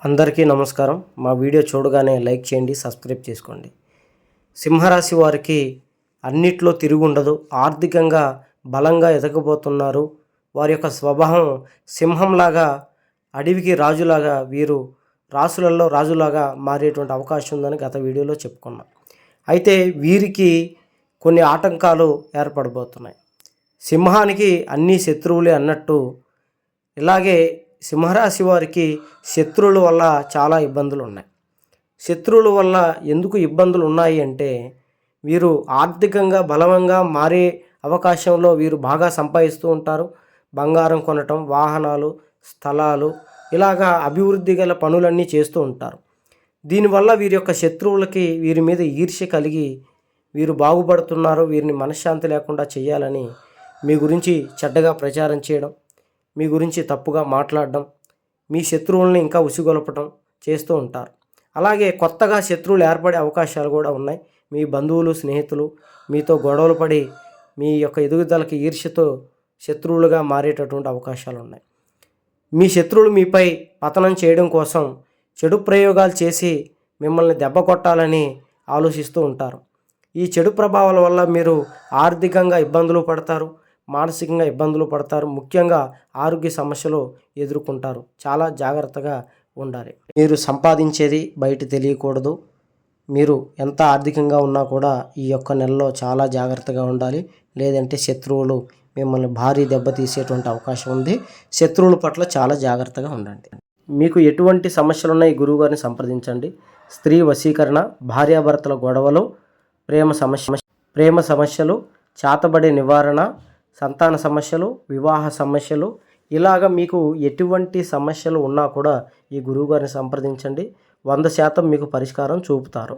అందరికీ నమస్కారం. మా వీడియో చూడగానే లైక్ చేయండి, సబ్స్క్రైబ్ చేసుకోండి. సింహరాశి వారికి అన్నిట్లో తిరుగుండదు. ఆర్థికంగా బలంగా ఎదగబోతున్నారు. వారి యొక్క స్వభావం సింహంలాగా, అడవికి రాజులాగా, వీరు రాసులలో రాజులాగా మారేటువంటి అవకాశం ఉందని గత వీడియోలో చెప్పుకున్నాం. అయితే వీరికి కొన్ని ఆటంకాలు ఏర్పడబోతున్నాయి. సింహానికి అన్ని శత్రువులే అన్నట్టు ఇలాగే సింహరాశి వారికి శత్రువుల వల్ల చాలా ఇబ్బందులు ఉన్నాయి. శత్రువుల వల్ల ఎందుకు ఇబ్బందులు ఉన్నాయి అంటే, వీరు ఆర్థికంగా బలంగా మారే అవకాశంలో వీరు బాగా సంపాదిస్తూ ఉంటారు. బంగారం కొనటం, వాహనాలు, స్థలాలు, ఇలాగా అభివృద్ధి గల పనులన్నీ చేస్తూ ఉంటారు. దీనివల్ల వీరి యొక్క శత్రువులకి వీరి మీద ఈర్ష్య కలిగి వీరు బాగుపడుతున్నారు, వీరిని మనశ్శాంతి లేకుండా చేయాలని మీ గురించి చెడ్డగా ప్రచారం చేయడం, మీ గురించి తప్పుగా మాట్లాడడం, మీ శత్రువుల్ని ఇంకా ఉసిగొలపడం చేస్తూ ఉంటారు. అలాగే కొత్తగా శత్రువులు ఏర్పడే అవకాశాలు కూడా ఉన్నాయి. మీ బంధువులు, స్నేహితులు మీతో గొడవలు పడి మీ యొక్క ఎదుగుదలకి ఈర్ష్యతో శత్రువులుగా మారేటటువంటి అవకాశాలు ఉన్నాయి. మీ శత్రువులు మీపై పతనం చేయడం కోసం చెడు ప్రయోగాలు చేసి మిమ్మల్ని దెబ్బ కొట్టాలని ఆలోచిస్తూ ఉంటారు. ఈ చెడు ప్రభావాల వల్ల మీరు ఆర్థికంగా ఇబ్బందులు పడతారు, మానసికంగా ఇబ్బందులు పడతారు, ముఖ్యంగా ఆరోగ్య సమస్యలు ఎదుర్కొంటారు. చాలా జాగ్రత్తగా ఉండాలి. మీరు సంపాదించేది బయట తెలియకూడదు. మీరు ఎంత ఆర్థికంగా ఉన్నా కూడా ఈ యొక్క నెలలో చాలా జాగ్రత్తగా ఉండాలి. లేదంటే శత్రువులు మిమ్మల్ని భారీ దెబ్బతీసేటువంటి అవకాశం ఉంది. శత్రువుల పట్ల చాలా జాగ్రత్తగా ఉండండి. మీకు ఎటువంటి సమస్యలు ఉన్నాయి, గురువుగారిని సంప్రదించండి. స్త్రీ వశీకరణ, భార్యాభర్తల గొడవలు, ప్రేమ సమస్యలు, చేతబడే నివారణ, సంతాన సమస్యలు, వివాహ సమస్యలు, ఇలాగ మీకు ఎటువంటి సమస్యలు ఉన్నా కూడా ఈ గురువుగారిని సంప్రదించండి. 100% మీకు పరిష్కారం చూపుతారు.